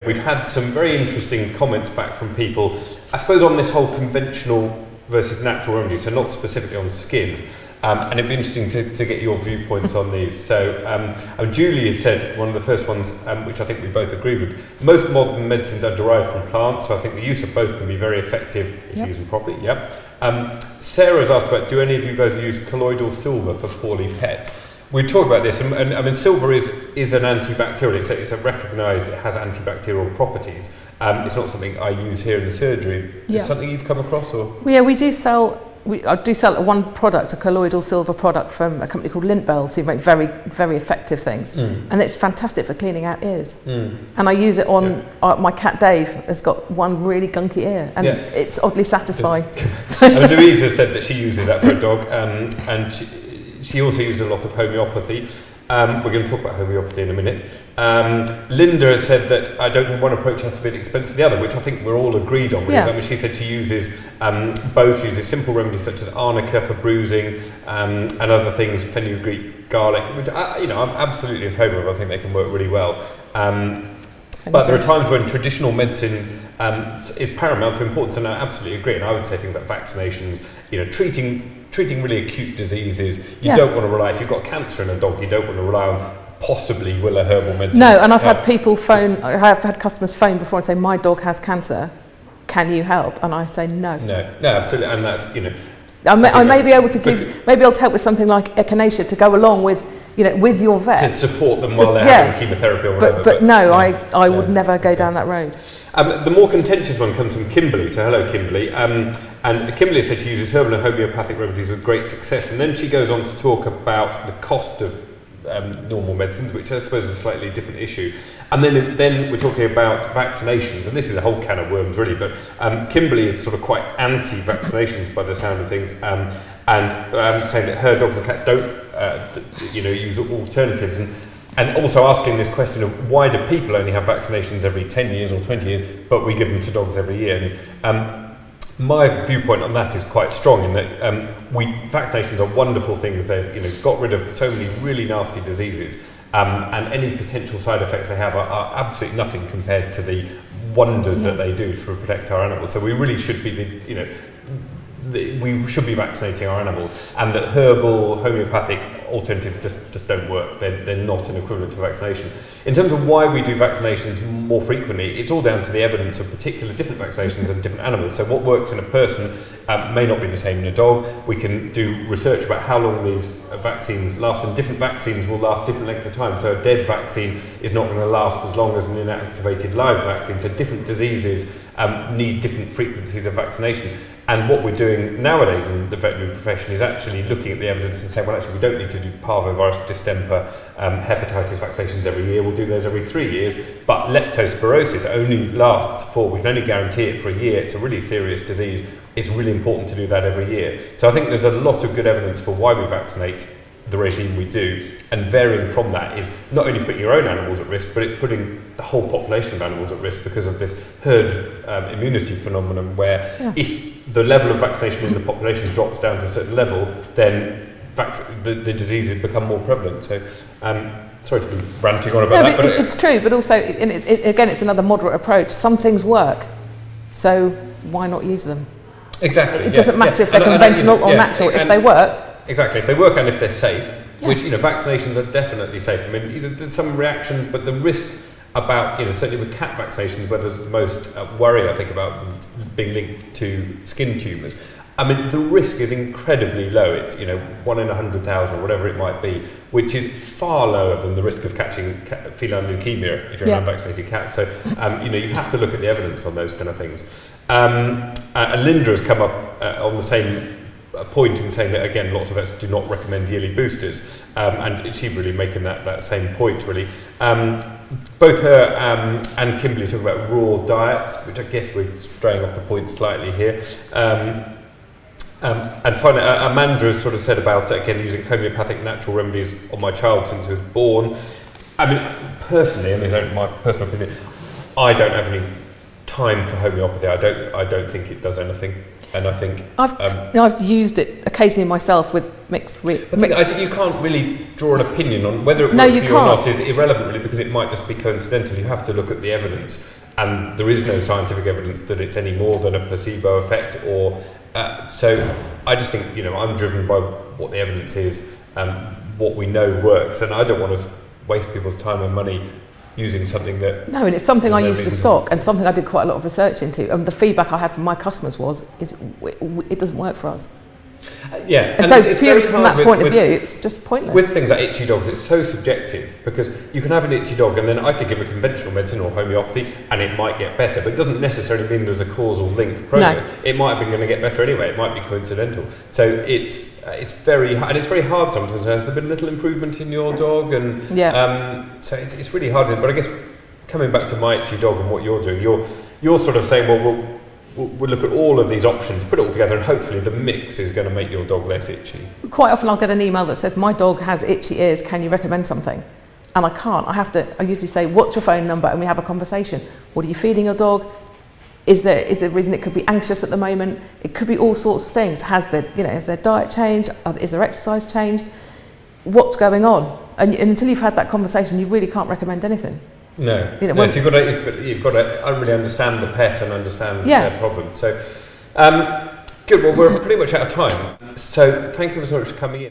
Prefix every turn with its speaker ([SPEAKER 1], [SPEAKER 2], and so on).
[SPEAKER 1] We've had some very interesting comments back from people, I suppose, on this whole conventional versus natural remedies, so not specifically on skin. And it'd be interesting to get your viewpoints on these. So Julie has said, one of the first ones, which I think we both agree with, most modern medicines are derived from plants, so I think the use of both can be very effective if used properly. Sarah's asked about, do any of you guys use colloidal silver for poorly pet? We talked about this, and I mean, silver is an antibacterial. It's a recognised, it has antibacterial properties. It's not something I use here in the surgery. Is it something you've come across, or?
[SPEAKER 2] Well, yeah, we do sell. I do sell one product, a colloidal silver product from a company called Lint Bells, who make very, very effective things, and it's fantastic for cleaning out ears. And I use it on my cat Dave. Has got one really gunky ear, and it's oddly satisfying.
[SPEAKER 1] I mean, Louise has said that she uses that for a dog, and she also uses a lot of homeopathy. We're going to talk about homeopathy in a minute. Linda has said that I don't think one approach has to be at the expense of the other, which I think we're all agreed on. I mean, she said she uses both, uses simple remedies such as arnica for bruising and other things, fenugreek, garlic, which I'm absolutely in favour of. I think they can work really well. But there are times when traditional medicine is paramount to importance, and I absolutely agree. And I would say things like vaccinations, treating really acute diseases. You don't want to rely, if you've got cancer in a dog, you don't want to rely on possibly a herbal medicine.
[SPEAKER 2] No, and I've had people phone, I have had customers phone before and say, my dog has cancer, can you help? And I say no.
[SPEAKER 1] No, absolutely, and that's,
[SPEAKER 2] I may be able to give, maybe I'll help with something like echinacea to go along with, with your vet.
[SPEAKER 1] To support them while they're having chemotherapy or whatever.
[SPEAKER 2] But no, I would never go down that road.
[SPEAKER 1] The more contentious one comes from Kimberly, so hello Kimberly. And Kimberly said she uses herbal and homeopathic remedies with great success, and then she goes on to talk about the cost of normal medicines, which I suppose is a slightly different issue. And then we're talking about vaccinations, and this is a whole can of worms really, but Kimberly is sort of quite anti-vaccinations by the sound of things, and saying that her dogs and cats don't use alternatives, and also asking this question of why do people only have vaccinations every 10 years or 20 years, but we give them to dogs every year. And my viewpoint on that is quite strong in that vaccinations are wonderful things. They've got rid of so many really nasty diseases, and any potential side effects they have are absolutely nothing compared to the wonders that they do to protect our animals. So we really should be we should be vaccinating our animals, and that herbal, homeopathic alternatives just don't work. They're not an equivalent to vaccination. In terms of why we do vaccinations more frequently, it's all down to the evidence of particular different vaccinations and different animals. So what works in a person may not be the same in a dog. We can do research about how long these vaccines last, and different vaccines will last different length of time. So a dead vaccine is not going to last as long as an inactivated live vaccine. So different diseases need different frequencies of vaccination. And what we're doing nowadays in the veterinary profession is actually looking at the evidence and saying, well, actually, we don't need to do parvovirus, distemper, hepatitis vaccinations every year. We'll do those every 3 years. But leptospirosis only lasts we can only guarantee it for a year. It's a really serious disease. It's really important to do that every year. So I think there's a lot of good evidence for why we vaccinate the regime we do, and varying from that is not only putting your own animals at risk, but it's putting the whole population of animals at risk because of this herd immunity phenomenon where if the level of vaccination in the population drops down to a certain level, then the diseases become more prevalent. So sorry to be ranting on about that.
[SPEAKER 2] But it's true, but also, again, it's another moderate approach. Some things work, so why not use them?
[SPEAKER 1] Exactly.
[SPEAKER 2] It doesn't matter if they're conventional or natural, if they work.
[SPEAKER 1] Exactly, if they work and if they're safe, which, vaccinations are definitely safe. I mean, there's some reactions, but the risk about, certainly with cat vaccinations, where there's the most worry, I think, about them being linked to skin tumours. I mean, the risk is incredibly low. It's, 1 in 100,000 or whatever it might be, which is far lower than the risk of catching feline leukemia if you're an unvaccinated cat. So, you have to look at the evidence on those kind of things. And Linda has come up on the same point in saying that, again, lots of vets do not recommend yearly boosters, and she's really making that same point, really. Both her and Kimberly talk about raw diets, which I guess we're straying off the point slightly here. And finally, Amanda has sort of said about, again, using homeopathic natural remedies on my child since he was born. I mean, personally, and this is my personal opinion, I don't have any time for homeopathy. I don't think it does anything. And I think
[SPEAKER 2] I've used it occasionally myself with mixed.
[SPEAKER 1] I think you can't really draw an opinion on whether it works for you or not is irrelevant really, because it might just be coincidental. You have to look at the evidence, and there is no scientific evidence that it's any more than a placebo effect. Or so I just think I'm driven by what the evidence is and what we know works, and I don't want to waste people's time and money using something that...
[SPEAKER 2] No, and it's something I used to stock and something I did quite a lot of research into. And the feedback I had from my customers was, it doesn't work for us.
[SPEAKER 1] Yeah.
[SPEAKER 2] And so purely from that point of view, it's just pointless.
[SPEAKER 1] With things like itchy dogs, it's so subjective, because you can have an itchy dog and then I could give a conventional medicine or homeopathy and it might get better, but it doesn't necessarily mean there's a causal link process. No. It might have been going to get better anyway, it might be coincidental. So it's very hard sometimes. Has there been little improvement in your dog? And so it's really hard. But I guess coming back to my itchy dog and what you're doing, you're sort of saying, well, we'll look at all of these options, put it all together, and hopefully the mix is going to make your dog less itchy. Quite
[SPEAKER 2] often I'll get an email that says, my dog has itchy ears, can you recommend something? And I can't. I usually say, what's your phone number? And we have a conversation. What are you feeding your dog? Is there a reason it could be anxious at the moment? It could be all sorts of things. Has their diet changed? Is their exercise changed? What's going on? And until you've had that conversation, you really can't recommend anything.
[SPEAKER 1] No, so you've got to really understand the pet and understand their problem. So, good. Well, we're pretty much out of time. So, thank you so much for coming in.